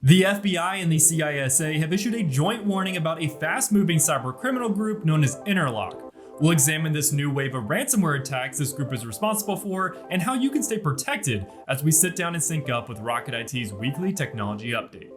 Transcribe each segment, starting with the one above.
The FBI and the CISA have issued a joint warning about a fast-moving cybercriminal group known as Interlock. We'll examine this new wave of ransomware attacks this group is responsible for and how you can stay protected as we sit down and sync up with Rocket IT's weekly technology update.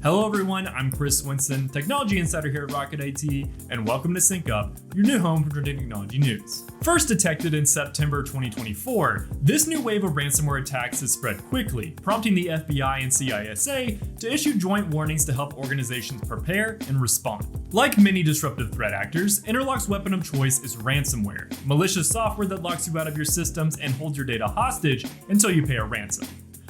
Hello everyone, I'm Chris Winston, Technology Insider here at Rocket IT, and welcome to Sync Up, your new home for technology news. First detected in September 2024, this new wave of ransomware attacks has spread quickly, prompting the FBI and CISA to issue joint warnings to help organizations prepare and respond. Like many disruptive threat actors, Interlock's weapon of choice is ransomware, malicious software that locks you out of your systems and holds your data hostage until you pay a ransom.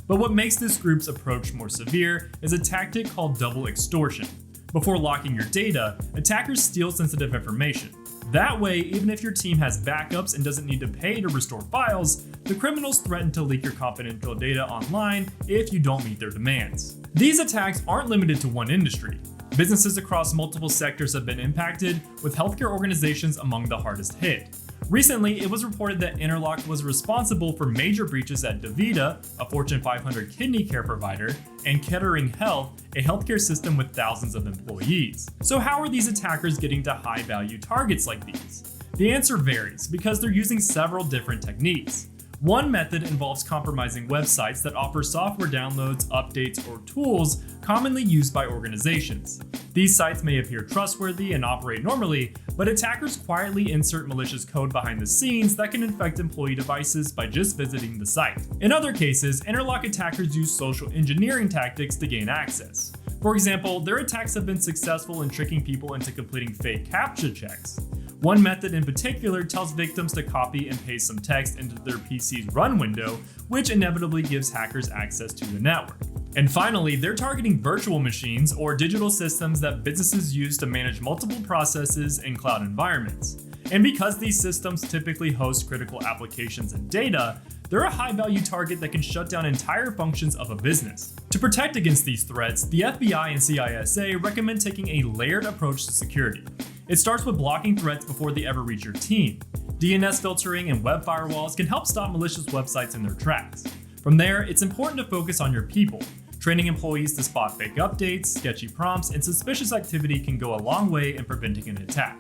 But what makes this group's approach more severe is a tactic called double extortion. Before locking your data, attackers steal sensitive information. That way, even if your team has backups and doesn't need to pay to restore files, the criminals threaten to leak your confidential data online if you don't meet their demands. These attacks aren't limited to one industry. Businesses across multiple sectors have been impacted, with healthcare organizations among the hardest hit. Recently, it was reported that Interlock was responsible for major breaches at DaVita, a Fortune 500 kidney care provider, and Kettering Health, a healthcare system with thousands of employees. So how are these attackers getting to high-value targets like these? The answer varies because they're using several different techniques. One method involves compromising websites that offer software downloads, updates, or tools commonly used by organizations. These sites may appear trustworthy and operate normally, but attackers quietly insert malicious code behind the scenes that can infect employee devices by just visiting the site. In other cases, Interlock attackers use social engineering tactics to gain access. For example, their attacks have been successful in tricking people into completing fake CAPTCHA checks. One method in particular tells victims to copy and paste some text into their PC's run window, which inevitably gives hackers access to the network. And finally, they're targeting virtual machines or digital systems that businesses use to manage multiple processes in cloud environments. And because these systems typically host critical applications and data, they're a high-value target that can shut down entire functions of a business. To protect against these threats, the FBI and CISA recommend taking a layered approach to security. It starts with blocking threats before they ever reach your team. DNS filtering and web firewalls can help stop malicious websites in their tracks. From there, it's important to focus on your people. Training employees to spot fake updates, sketchy prompts, and suspicious activity can go a long way in preventing an attack.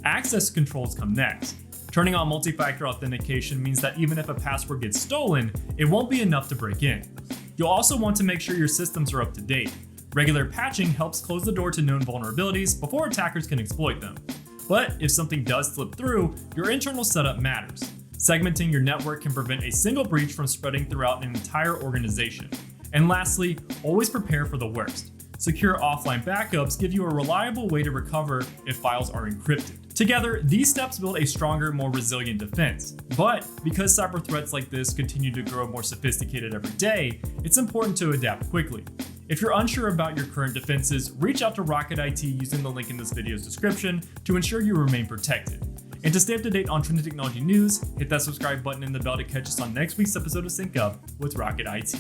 Access controls come next. Turning on multi-factor authentication means that even if a password gets stolen, it won't be enough to break in. You'll also want to make sure your systems are up to date. Regular patching helps close the door to known vulnerabilities before attackers can exploit them. But if something does slip through, your internal setup matters. Segmenting your network can prevent a single breach from spreading throughout an entire organization. And lastly, always prepare for the worst. Secure offline backups give you a reliable way to recover if files are encrypted. Together, these steps build a stronger, more resilient defense. But because cyber threats like this continue to grow more sophisticated every day, it's important to adapt quickly. If you're unsure about your current defenses, reach out to Rocket IT using the link in this video's description to ensure you remain protected. And to stay up to date on trending technology news, hit that subscribe button and the bell to catch us on next week's episode of Sync Up with Rocket IT.